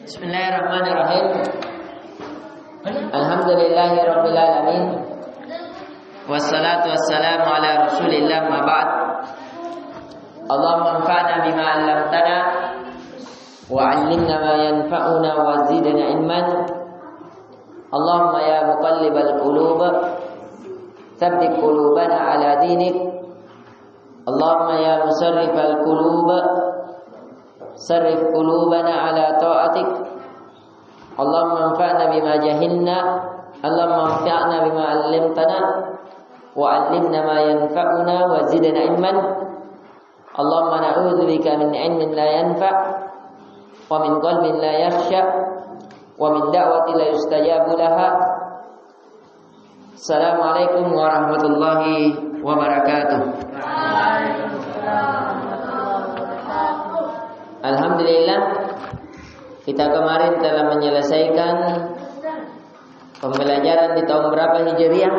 Bismillahirrahmanirrahim. Alhamdulillahirabbil alamin. Wassalatu wassalamu ala Rasulillah ma ba'd. Allahumma anfa'na bima 'allamtana wa 'allimna ma yanfa'una wa zidna ilman. Allahumma ya muqallibal qulub, tsabbit qulubana ala dinik. Allahumma ya musarrifal qulub, sarrif qulubana ala ta'atik. Allahumma anfa'na bima jahilna, Allahumma anfa'na bima 'allamtana wa 'allimna ma yanfa'una wa zidna ilman. Allahumma na'udzubika min 'ilmin la yanfa' wa min qalbin la yakhsha' wa min da'watin la yustajabu laha. Assalamualaikum warahmatullahi wabarakatuh. Alhamdulillah, kita kemarin telah menyelesaikan pembelajaran di tahun berapa Hijriah?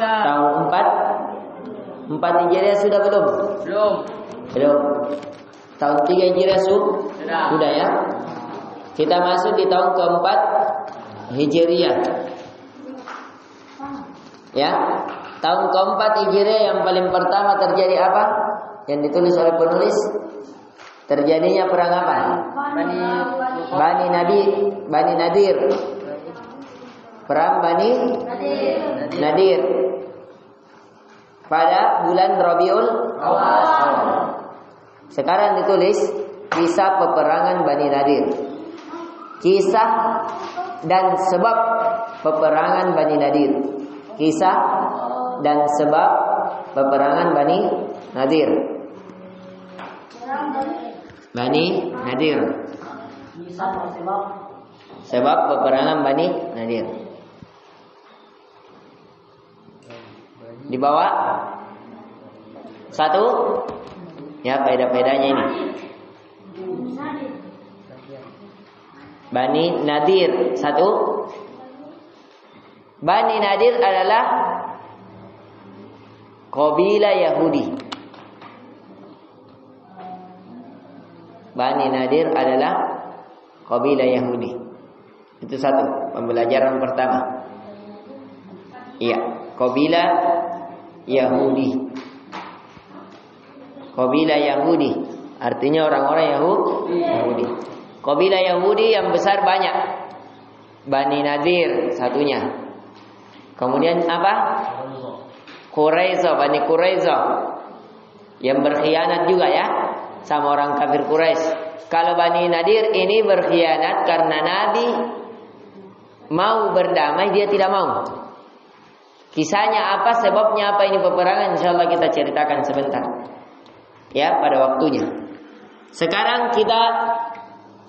Tahun 4 Hijriah sudah belum? Belum. Tahun 3 Hijriah sudah ya. Kita masuk di tahun keempat Hijriah. Ya. Tahun keempat Hijriah yang paling pertama terjadi apa? Yang ditulis oleh penulis, terjadinya perang apa? Bani Nadir. Perang Bani Nadir pada bulan Rabiul Awal. Sekarang ditulis kisah peperangan Bani Nadir. Kisah dan sebab peperangan Bani Nadir. Kisah dan sebab peperangan Bani Nadir. Bani Nadir. Sebab peperangan Bani Nadir. Di bawah satu ya, faedah-faedahnya ini. Bani Nadir satu. Bani Nadir adalah kabilah Yahudi. Bani Nadir adalah kabilah Yahudi. Itu satu, pembelajaran pertama. Iya, kabilah Yahudi. Kabilah Yahudi artinya orang-orang Yahudi. Kabilah Yahudi yang besar banyak. Bani Nadir satunya. Kemudian apa? Quraisy, Bani Quraisy yang berkhianat juga ya sama orang kafir Quraisy. Kalau Bani Nadir ini berkhianat karena Nabi mau berdamai, dia tidak mau. Kisahnya apa, sebabnya apa ini peperangan, insyaallah kita ceritakan sebentar. Ya, pada waktunya. Sekarang kita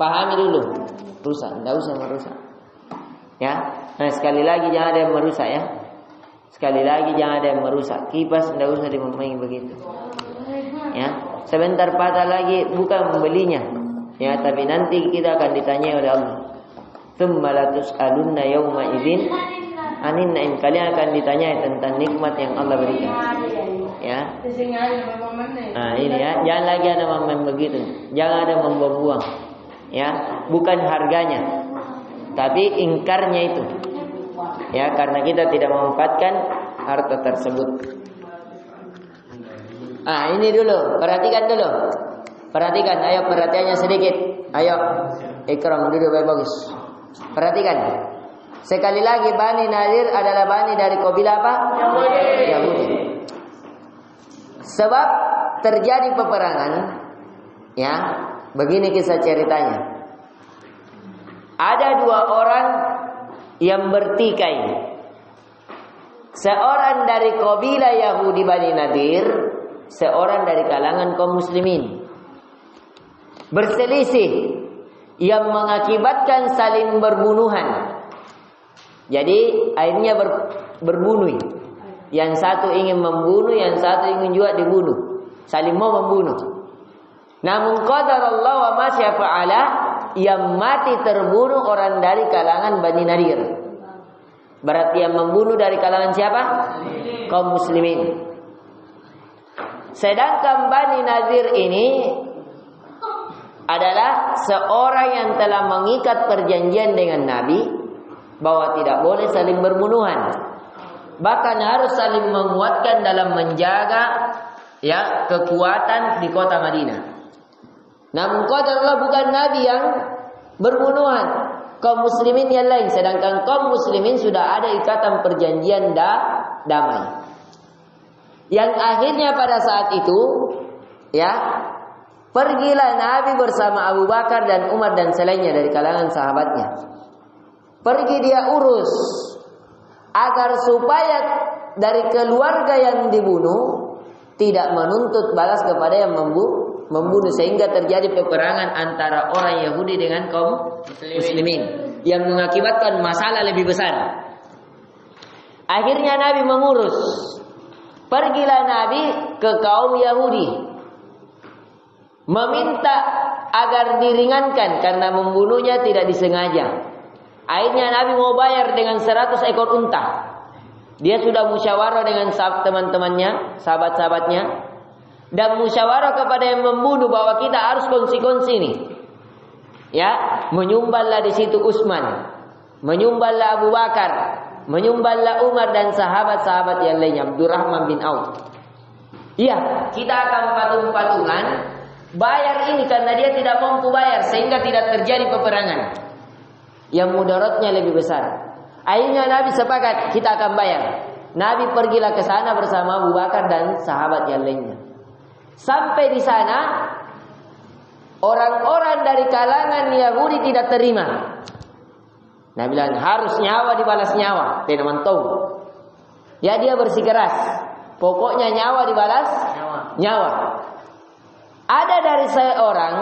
pahami dulu. Rusak, enggak usah merusak. Ya. Nah, sekali lagi jangan ada yang merusak ya. Sekali lagi jangan ada yang merusak. Kipas enggak usah dimainkan begitu. Ya. Sebentar patah lagi bukan membelinya. Ya, tapi nanti kita akan ditanya oleh Allah. Tsumma la tus'alunna yauma idzin anin na'im. Kalian akan ditanya tentang nikmat yang Allah berikan. Ya. Nah, ini ya, jangan lagi ada main begitu. Jangan ada membuang-buang. Ya, bukan harganya, tapi ingkarnya itu. Ya, karena kita tidak memanfaatkan harta tersebut. Ah, ini dulu, perhatikan dulu. Perhatikan, ayo perhatiannya sedikit. Ayo, Ikram duduk bagus. Perhatikan. Sekali lagi, Bani Nadir adalah bani dari kabilah apa? Yahudi. Sebab terjadi peperangan, ya, begini kisah ceritanya. Ada dua orang yang bertikai. Seorang dari kabilah Yahudi Bani Nadir, seorang dari kalangan kaum muslimin. Berselisih yang mengakibatkan saling berbunuhan. Jadi akhirnya berbunuh. Yang satu ingin membunuh, yang satu ingin juga dibunuh. Saling mau membunuh. Namun qadarallah wa ma syafa'ala, yang mati terbunuh orang dari kalangan Bani Nadir. Berarti yang membunuh dari kalangan siapa? Kaum muslimin. Sedangkan Bani Nadir ini adalah seorang yang telah mengikat perjanjian dengan Nabi bahwa tidak boleh saling berbunuhan. Bahkan harus saling menguatkan dalam menjaga kekuatan di kota Madinah. Namun qadarullah bukan Nabi yang berbunuhan, kaum muslimin yang lain, sedangkan kaum muslimin sudah ada ikatan perjanjian damai. Yang akhirnya pada saat itu pergilah Nabi bersama Abu Bakar dan Umar dan selainnya dari kalangan sahabatnya. Pergi dia urus agar supaya dari keluarga yang dibunuh tidak menuntut balas kepada yang membunuh, sehingga terjadi peperangan antara orang Yahudi dengan kaum muslimin yang mengakibatkan masalah lebih besar. Akhirnya Nabi mengurus. Pergilah Nabi ke kaum Yahudi meminta agar diringankan karena membunuhnya tidak disengaja. Akhirnya Nabi mau bayar dengan 100 ekor unta. Dia sudah musyawarah dengan teman-temannya, sahabat-sahabatnya, dan musyawarah kepada yang membunuh bahwa kita harus kongsi-kongsi nih. Menyumballah di situ Utsman, menyumballah Abu Bakar, menyumballah Umar dan sahabat-sahabat yang lainnya, Abdurrahman bin Auf. Iya, kita akan patung-patungan bayar ini karena dia tidak mampu bayar sehingga tidak terjadi peperangan yang mudaratnya lebih besar. Akhirnya Nabi sepakat, kita akan bayar. Nabi pergilah ke sana bersama Abu Bakar dan sahabat yang lainnya. Sampai di sana, orang-orang dari kalangan Yahudi tidak terima. Nabi bilang harus nyawa dibalas nyawa, tidak tahu. Dia bersikeras, pokoknya nyawa dibalas nyawa. Ada dari seorang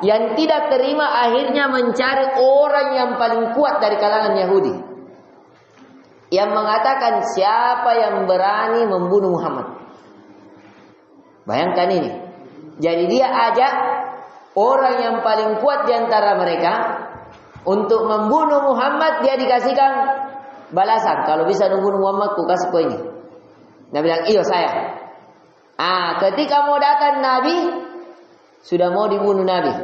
yang tidak terima, akhirnya mencari orang yang paling kuat dari kalangan Yahudi yang mengatakan siapa yang berani membunuh Muhammad. Bayangkan ini. Jadi dia ajak orang yang paling kuat di antara mereka untuk membunuh Muhammad. Dia dikasihkan balasan, kalau bisa membunuh Muhammad ku kasih kau ini. Nabi bilang iya saya. Ketika mau datang Nabi, sudah mau dibunuh Nabi,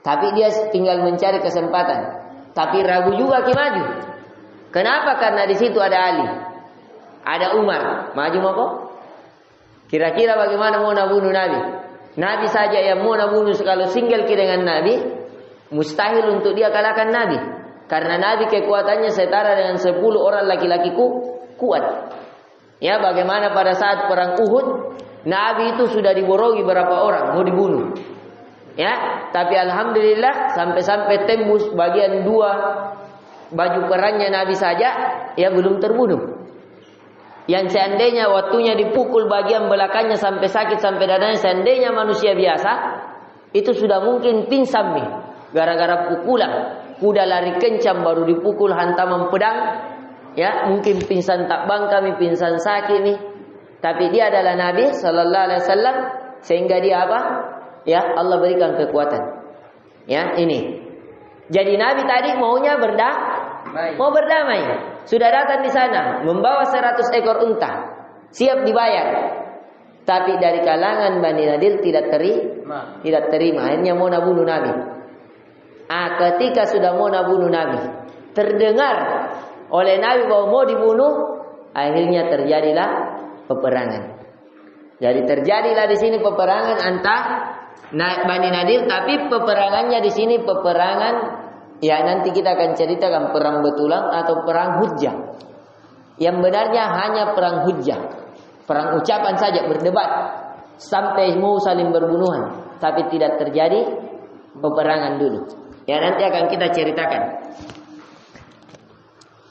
tapi dia tinggal mencari kesempatan. Tapi ragu juga maju. Kenapa? Karena di situ ada Ali, ada Umar. Maju apa? Kira-kira bagaimana mau bunuh Nabi? Nabi saja yang mau bunuh kalau single dengan Nabi, mustahil untuk dia kalahkan Nabi. Karena Nabi kekuatannya setara dengan 10 orang laki-laki kuat. Bagaimana pada saat perang Uhud, Nabi itu sudah diborongi berapa orang mau dibunuh. Tapi alhamdulillah sampai tembus bagian 2 baju perangnya Nabi saja belum terbunuh. Yang seandainya waktunya dipukul bagian belakangnya sampai sakit sampai dadanya, seandainya manusia biasa itu sudah mungkin pingsan nih gara-gara pukulan. Kuda lari kencang baru dipukul hantaman pedang, mungkin pingsan tak bang kami, pingsan sakit nih. Tapi dia adalah Nabi Sallallahu Alaihi Wasallam, sehingga dia apa? Allah berikan kekuatan. Ini. Jadi Nabi tadi maunya mau berdamai. Sudah datang di sana, membawa 100 ekor unta, siap dibayar. Tapi dari kalangan Bani Nadir tidak terima. Akhirnya mau bunuh Nabi. Ketika sudah mau bunuh Nabi, terdengar oleh Nabi bahwa mau dibunuh, akhirnya terjadilah peperangan. Jadi terjadilah di sini peperangan antara Bani Nadir, tapi peperangannya di sini peperangan nanti kita akan ceritakan perang betulan atau perang hujjah. Yang benarnya hanya perang hujjah, perang ucapan saja, berdebat sampai mau saling berbunuhan, tapi tidak terjadi peperangan dulu. Nanti akan kita ceritakan.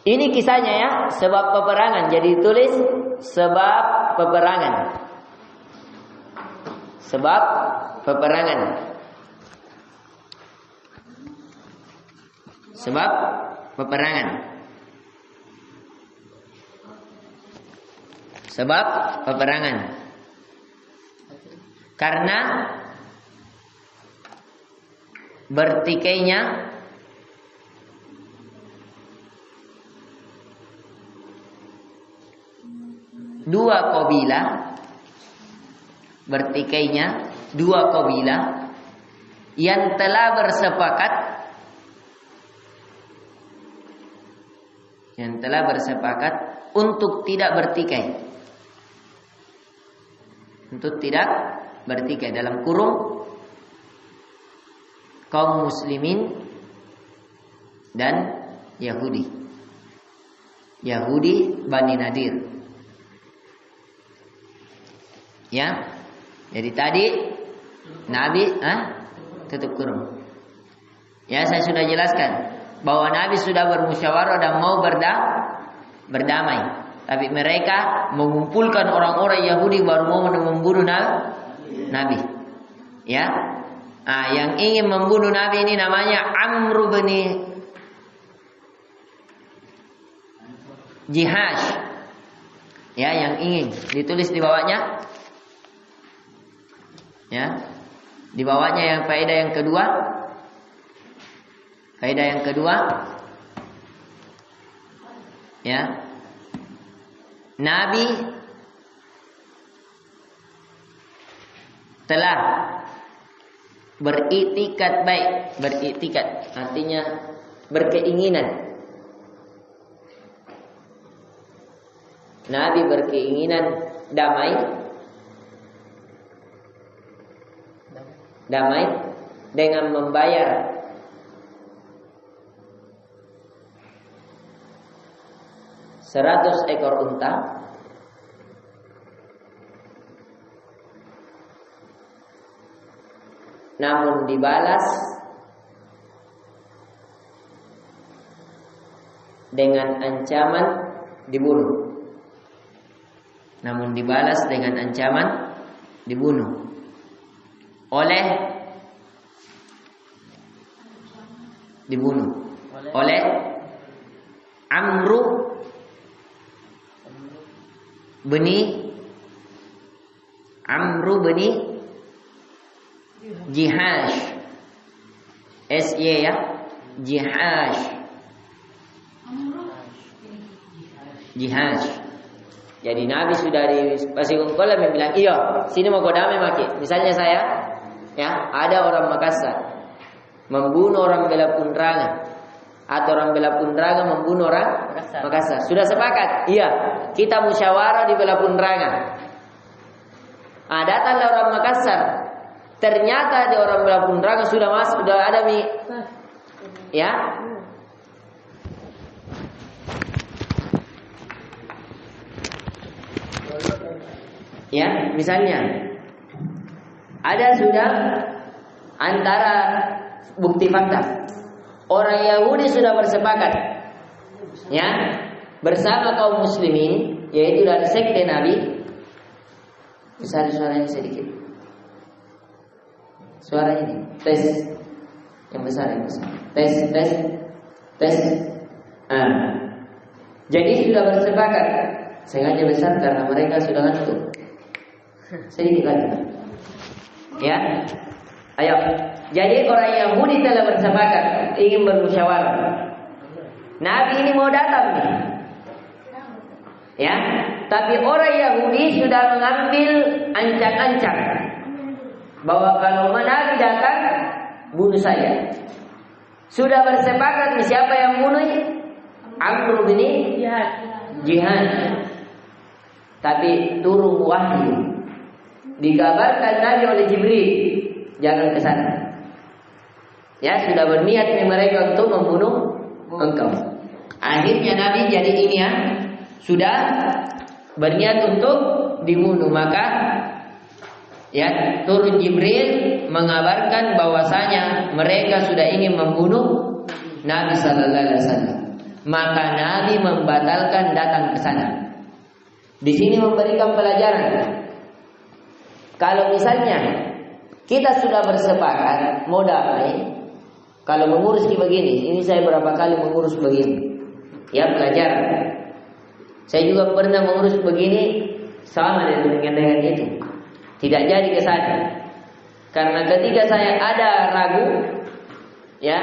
Ini kisahnya sebab peperangan. Jadi tulis sebab peperangan. Sebab peperangan. Sebab peperangan. Sebab peperangan. Karena bertikainya dua kabilah yang telah bersepakat untuk tidak bertikai. Untuk tidak bertikai, dalam kurung kaum muslimin dan Yahudi. Yahudi Bani Nadir. Ya. Jadi tadi Nabi tutup kurung. Ya, saya sudah jelaskan bahwa Nabi sudah bermusyawarah dan mau berdamai. Tapi mereka mengumpulkan orang-orang Yahudi baru mau membunuh Nabi. Ya. Yang ingin membunuh Nabi ini namanya Amru bin Jihash. Ya, yang ingin ditulis di bawahnya. Ya. Di bawahnya yang faedah yang kedua. Faedah yang kedua. Ya. Nabi telah beriktikad baik. Beriktikad artinya berkeinginan. Nabi berkeinginan damai dengan membayar seratus ekor unta namun dibalas dengan ancaman dibunuh. Namun dibalas dengan ancaman dibunuh oleh Amru bin Jihash. SY ya, Jihash. Jadi Nabi sudah di Pasir Kolam yang bilang, iya, sini mau damai maki. Misalnya saya, ya, ada orang Makassar membunuh orang Bela Pundraga, atau orang Bela Pundraga membunuh orang Makassar. Sudah sepakat? Iya, kita musyawarah di Bela Pundraga. Datanglah orang Makassar. Ternyata di orang Bela Pundraga sudah ada ya. Ya, misalnya ada sudah antara bukti fakta. Orang Yahudi sudah bersepakat, ya, bersama kaum muslimin, yaitu dari sekte Nabi. Besar suaranya sedikit. Suara ini, tes. Yang besar. Tes. Jadi sudah bersepakat. Sengaja besar karena mereka sudah ngantuk. Sedikit lagi. Ya. Ayo. Jadi orang Yahudi telah bersepakat ingin bermusyawarah. Nabi ini mau datang nih. Ya. Tapi orang Yahudi sudah mengambil ancang-ancang bahwa kalau Nabi datang bunuh saya. Sudah bersepakat siapa yang bunuh? Amru bin Jihash. Tapi turun wahyu. Dikabarkan Nabi oleh Jibril, jangan ke sana. Ya, sudah berniat mereka untuk membunuh engkau. Akhirnya Nabi jadi ini ya, sudah berniat untuk dibunuh, maka ya turun Jibril mengabarkan bahwasanya mereka sudah ingin membunuh Nabi sallallahu alaihi wasallam. Maka Nabi membatalkan datang ke sana. Di sini memberikan pelajaran. Kalau misalnya kita sudah bersepakat mau damai, kalau mengurus begini, ini saya berapa kali mengurus begini. Ya, pelajaran. Saya juga pernah mengurus begini sama dengan itu. Tidak jadi ke sana. Karena ketika saya ada ragu, ya,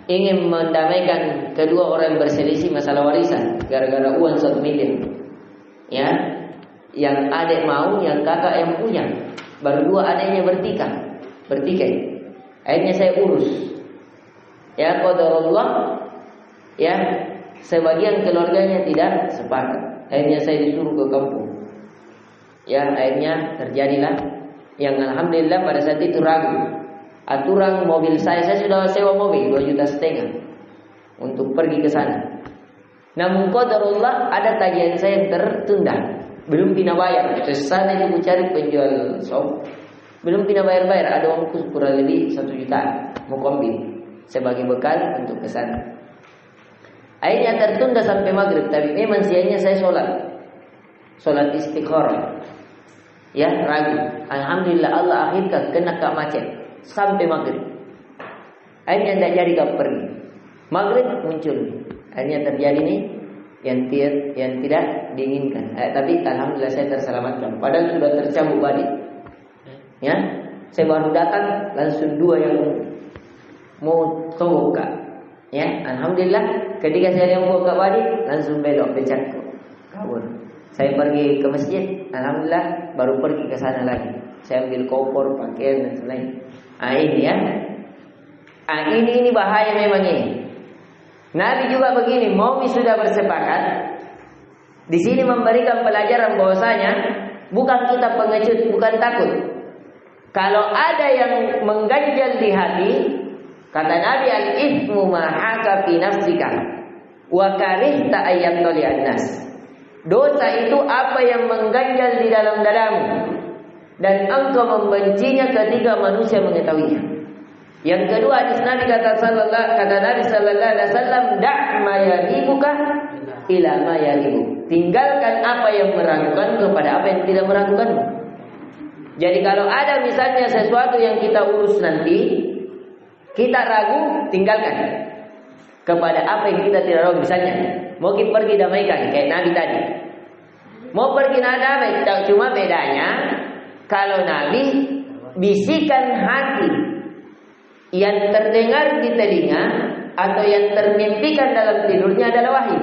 ingin mendamaikan kedua orang yang berselisih masalah warisan gara-gara uang 1 miliar. Ya, yang adik mau, yang kakak yang punya. Baru 2 adiknya bertikai. Akhirnya saya urus. Ya, qadarullah. Ya, sebagian keluarganya tidak sepakat. Akhirnya saya disuruh ke kampung. Ya, akhirnya terjadilah yang alhamdulillah pada saat itu ragu. Aturan mobil saya sudah sewa mobil 2,5 juta untuk pergi ke sana. Namun qadarullah ada tagihan saya yang tertunda, belum pina bayar. Ke sana itu cari penjual sop, belum pina bayar. Ada uangku kurang lebih 1 juta mau ambil sebagai bekal untuk ke sana. Akhirnya tertunda sampai maghrib. Tapi memang siangnya saya sholat istikharah. Ya, ragu. Alhamdulillah Allah akhirkan kena kak macet sampai maghrib. Akhirnya tidak jadi kak pergi. Maghrib muncul. Akhirnya terjadi nih yang tidak diinginkan. Tapi alhamdulillah saya terselamatkan. Padahal sudah tercambuk badai. Ya, saya baru datang langsung 2 yang mau toka. Ya, alhamdulillah ketika saya yang buka badai langsung belok pecatku kabur. Saya pergi ke masjid, alhamdulillah baru pergi ke sana lagi. Saya ambil koper, pakaian dan lain-lain. Ini ya. Ini bahaya memang ini. Nabi juga begini, Mu'min sudah bersepakat. Di sini memberikan pelajaran bahwasanya bukan kita pengecut, bukan takut. Kalau ada yang mengganjal di hati, kata Nabi, al-ithmu ma haka fi nafsika wa karihta ayyatli an-nas. Dosa itu apa yang mengganjal di dalam dadamu dan engkau membencinya ketika manusia mengetahuinya. Yang kedua, hadis Nabi kata Nabi sallallahu alaihi wasallam, da' ma yaribuka ila ma yaribu. Tinggalkan apa yang meragukan kepada apa yang tidak meragukanmu. Jadi kalau ada misalnya sesuatu yang kita urus nanti, kita ragu, tinggalkan. Kepada apa yang kita tidak ragu. Misalnya, mau kita pergi damaikan, kayak Nabi tadi. Mau pergi damai, cuma bedanya, kalau Nabi bisikan hati yang terdengar di telinga atau yang termimpikan dalam tidurnya adalah wahyu.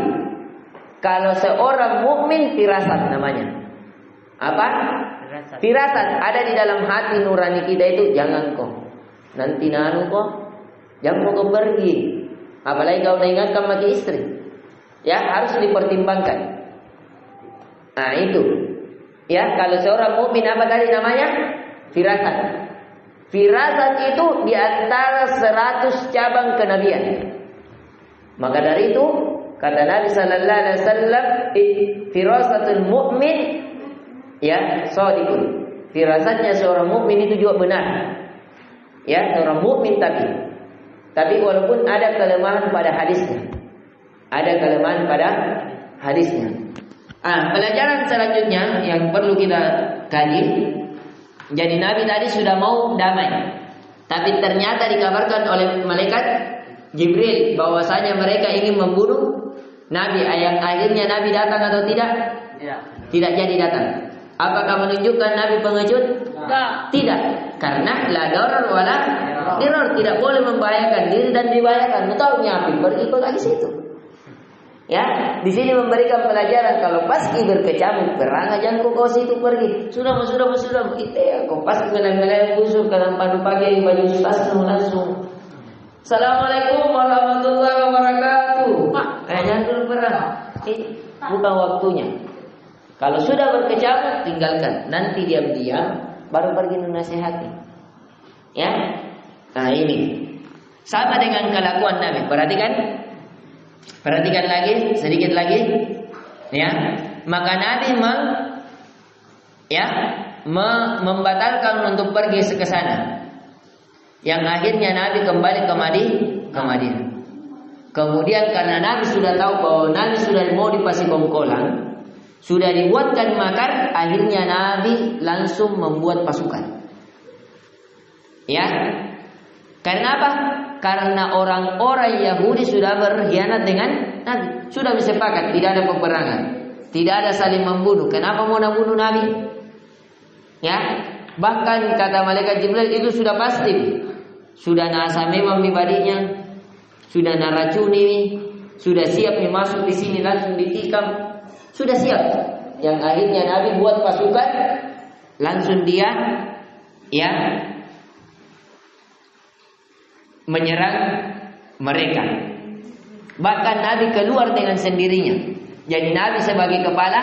Kalau seorang mukmin firasat namanya. Apa? Firasat ada di dalam hati nurani kita itu, jangan kok. Nanti nanu kok, jangan mau pergi. Apalagi kau ingatkan bagi istri. Ya, harus dipertimbangkan. Nah, itu. Ya, kalau seorang mukmin apa tadi namanya? Firasat. Firasat itu di antara 100 cabang kenabian. Maka dari itu kata Nabi sallallahu alaihi wasallam, firasatul mukmin ya shadiqun. Firasatnya seorang mukmin itu juga benar. Ya, seorang mukmin tapi walaupun ada kelemahan pada hadisnya. Ada kelemahan pada hadisnya. Pelajaran selanjutnya yang perlu kita kaji. Jadi Nabi tadi sudah mau damai. Tapi ternyata dikabarkan oleh malaikat Jibril bahwasanya mereka ingin membunuh Nabi. Akhirnya Nabi datang atau tidak? Tidak jadi datang. Apakah menunjukkan Nabi pengecut? Tidak. Karena la darar wala dirar, tidak boleh membahayakan diri dan dibahayakan. Tahu nyapi pergi ke lagi situ. Ya, di sini memberikan pelajaran kalau pas berkecamuk perang jangan kau situ pergi. Sudah itu ya. Kau pas melayang busuk dalam pandu pagi baju langsung. Assalamualaikum warahmatullahi wabarakatuh. Jangan dulu perang. Bukan waktunya. Kalau sudah berkecamuk tinggalkan. Nanti diam-diam baru pergi menasihati. Ya. Nah, ini sama dengan kelakuan Nabi. Perhatikan lagi, sedikit lagi. Ya. Maka Nabi membatalkan untuk pergi ke sana. Yang akhirnya Nabi kembali ke Madinah. Kemudian karena Nabi sudah tahu bahwa Nabi sudah mau dipasang kongkolan, sudah dibuatkan makar, akhirnya Nabi langsung membuat pasukan. Ya. Karena apa? Karena orang-orang Yahudi sudah berkhianat dengan Nabi. Sudah bersepakat, tidak ada peperangan, tidak ada saling membunuh. Kenapa mau bunuh Nabi? Ya. Bahkan kata malaikat Jibril itu sudah pasti. Sudah nasa memang pribadinya, sudah naracuni, sudah siap masuk di sini langsung ditikam. Sudah siap. Yang akhirnya Nabi buat pasukan, langsung dia ya menyerang mereka. Bahkan Nabi keluar dengan sendirinya. Jadi Nabi sebagai kepala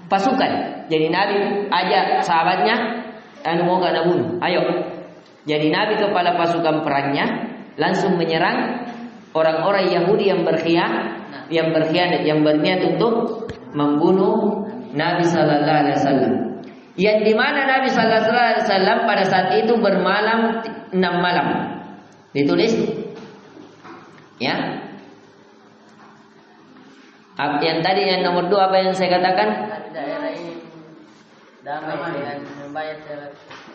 pasukan. Jadi Nabi ajak sahabatnya, mau kena bunuh, ayo. Jadi Nabi kepala pasukan perangnya langsung menyerang orang-orang Yahudi yang berkhianat, yang berniat untuk membunuh Nabi Sallallahu Alaihi Wasallam. Yang dimana Nabi Sallallahu Alaihi Wasallam pada saat itu bermalam 6 malam. Ditulis, ya. Yang tadi yang nomor 2 apa yang saya katakan? Daerah ini damai dengan membayar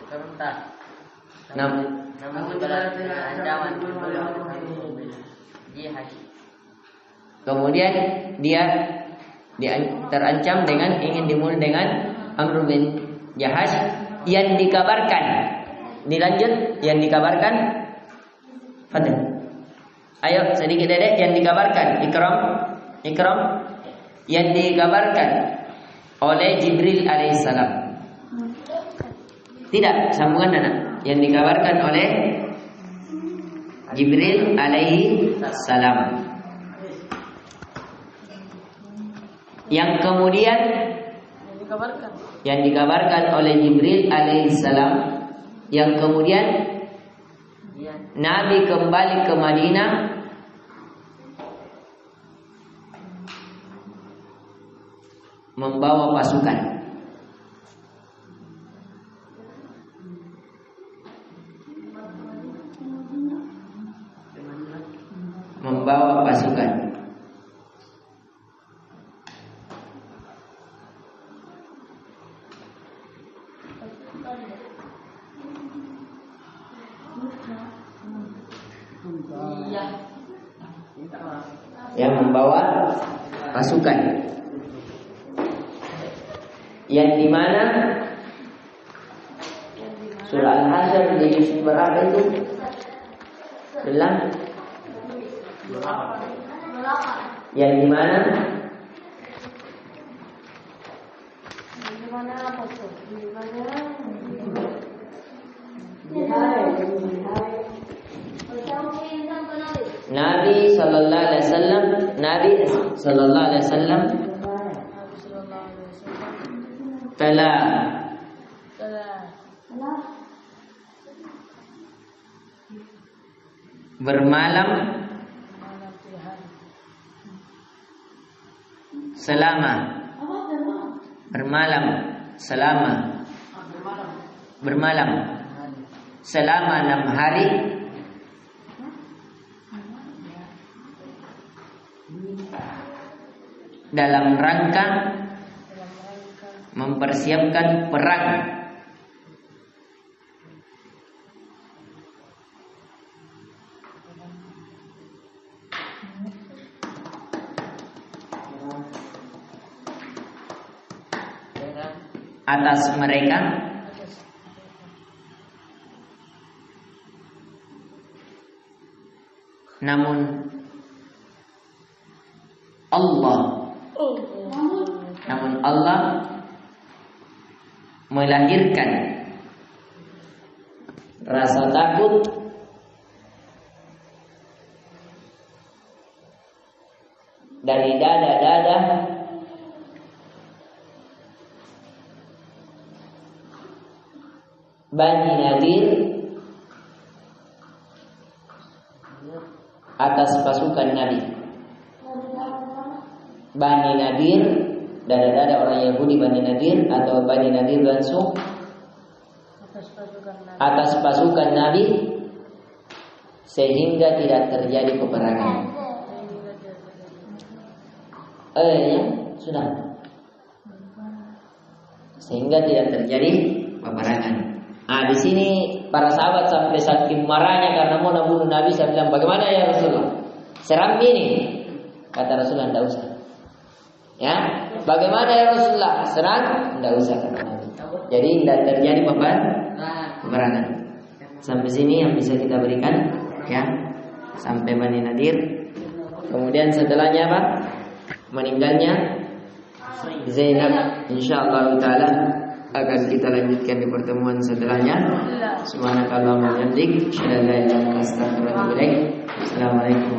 serentak. Namun ancaman jihad. Kemudian dia terancam dengan ingin dibunuh dengan Amr bin Jahash yang dikabarkan. Dilanjut yang dikabarkan. Fadil. Ayo sedikit dedek yang dikabarkan. Ikram yang dikabarkan oleh Jibril alaihissalam. Tidak, sambungan anak. Yang dikabarkan oleh Jibril alaihissalam. Yang kemudian yang dikabarkan oleh Jibril alaihissalam, yang kemudian Nabi kembali ke Madinah membawa pasukan. Yang membawa pasukan. Yang dimana surah Al-Hasyr di juz berapa itu? Yang dimana Nabi sallallahu alaihi wasallam telah bermalam selama 6 hari dalam rangka mempersiapkan perang atas mereka, namun Allah melahirkan rasa takut dari dada-dada Bani Nadir atas pasukan Nabi. Bani Nadir, dada-dada orang Yahudi Bani Nadir atau Bani Nadir langsung atas pasukan Nabi sehingga tidak terjadi peperangan. Ya, sudah. Sehingga tidak terjadi peperangan. Di sini para sahabat sampai saking marahnya karena mau membunuh Nabi, saya bilang, bagaimana ya Rasulullah? Seram ini. Kata Rasulullah, tidak usah. Ya, bagaimana ya Rasulullah? Serang? Tidak usah kata Nabi. Jadi tidak terjadi peperangan. Sampai sini yang bisa kita berikan, ya. Sampai Bani Nadir. Kemudian setelahnya apa? Meninggalnya Zainab, insyaallah taala akan kita lanjutkan di pertemuan setelahnya. Subhanakallahumma wa bihamdik, asyhadu an la ilaha illa anta, astaghfiruka wa atubu ilaik. Assalamualaikum